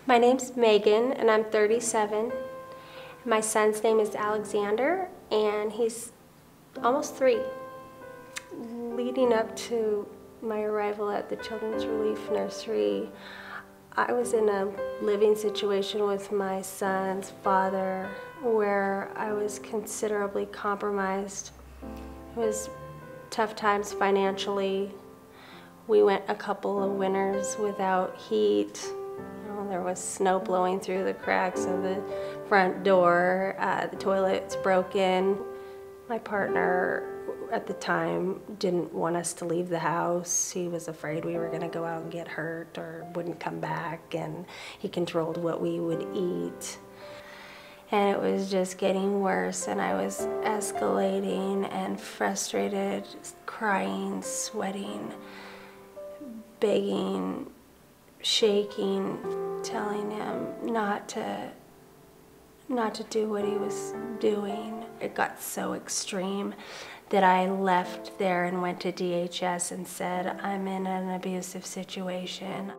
My name's Megan and I'm 37. My son's name is Alexander and he's almost 3. Leading up to my arrival at the Children's Relief Nursery, I was in a living situation with my son's father where I was considerably compromised. It was tough times financially. We went a couple of winters without heat. There was snow blowing through the cracks of the front door. The toilet's broken. My partner at the time didn't want us to leave the house. He was afraid we were going to go out and get hurt or wouldn't come back, and he controlled what we would eat. And it was just getting worse, and I was escalating and frustrated, crying, sweating, begging, shaking, telling him not to do what he was doing. It got so extreme that I left there and went to DHS and said, I'm in an abusive situation.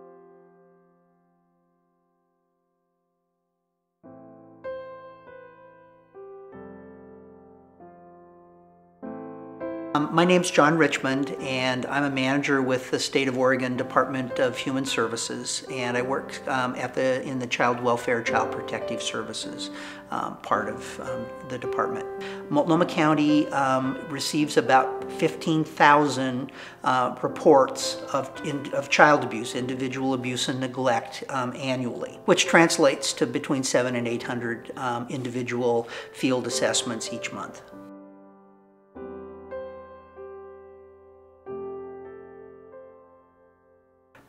My name's John Richmond, and I'm a manager with the State of Oregon Department of Human Services, and I work in the Child Welfare, Child Protective Services part of the department. Multnomah County receives about 15,000 reports of child abuse, individual abuse and neglect annually, which translates to between 700 and 800 individual field assessments each month.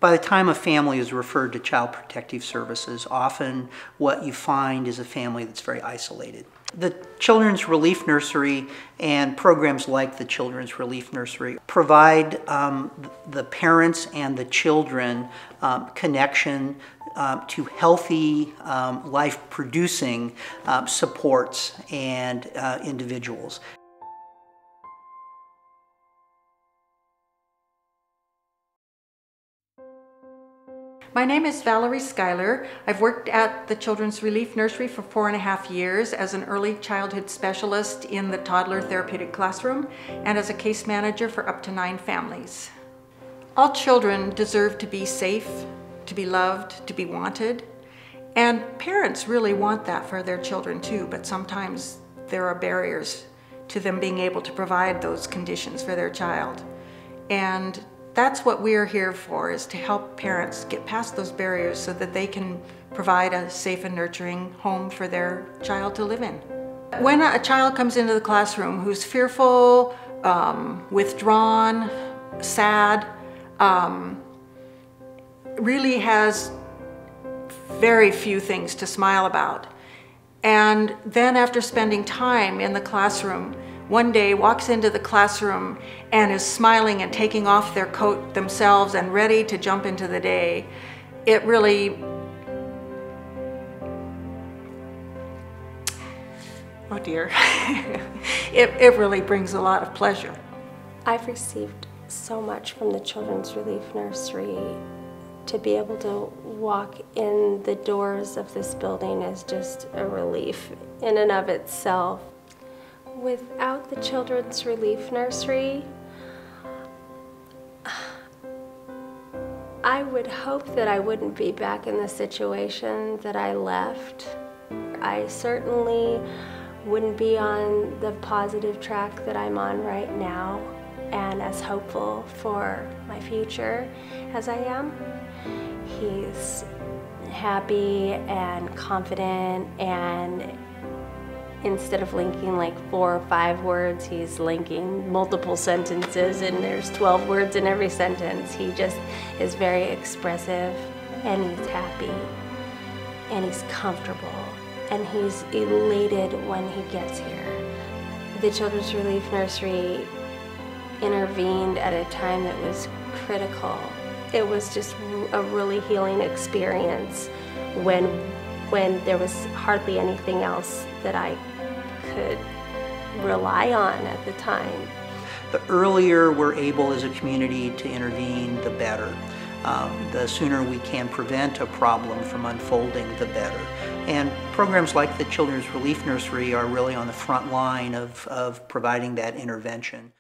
By the time a family is referred to Child Protective Services, often what you find is a family that's very isolated. The Children's Relief Nursery and programs like the Children's Relief Nursery provide the parents and the children connection to healthy, life-producing supports and individuals. My name is Valerie Schuyler. I've worked at the Children's Relief Nursery for 4.5 years as an early childhood specialist in the toddler therapeutic classroom and as a case manager for up to 9 families. All children deserve to be safe, to be loved, to be wanted, and parents really want that for their children too, but sometimes there are barriers to them being able to provide those conditions for their child. And that's what we're here for, is to help parents get past those barriers so that they can provide a safe and nurturing home for their child to live in. When a child comes into the classroom who's fearful, withdrawn, sad, really has very few things to smile about. And then after spending time in the classroom, one day walks into the classroom and is smiling and taking off their coat themselves and ready to jump into the day, it really, oh dear, it really brings a lot of pleasure. I've received so much from the Children's Relief Nursery. To be able to walk in the doors of this building is just a relief in and of itself. Without the Children's Relief Nursery, I would hope that I wouldn't be back in the situation that I left. I certainly wouldn't be on the positive track that I'm on right now and as hopeful for my future as I am. He's happy and confident, and instead of linking like 4 or 5 words, he's linking multiple sentences, and there's 12 words in every sentence. He just is very expressive, and he's happy, and he's comfortable, and he's elated when he gets here. The Children's Relief Nursery intervened at a time that was critical. It was just a really healing experience when there was hardly anything else that I could rely on at the time. The earlier we're able as a community to intervene, the better. The sooner we can prevent a problem from unfolding, the better. And programs like the Children's Relief Nursery are really on the front line of providing that intervention.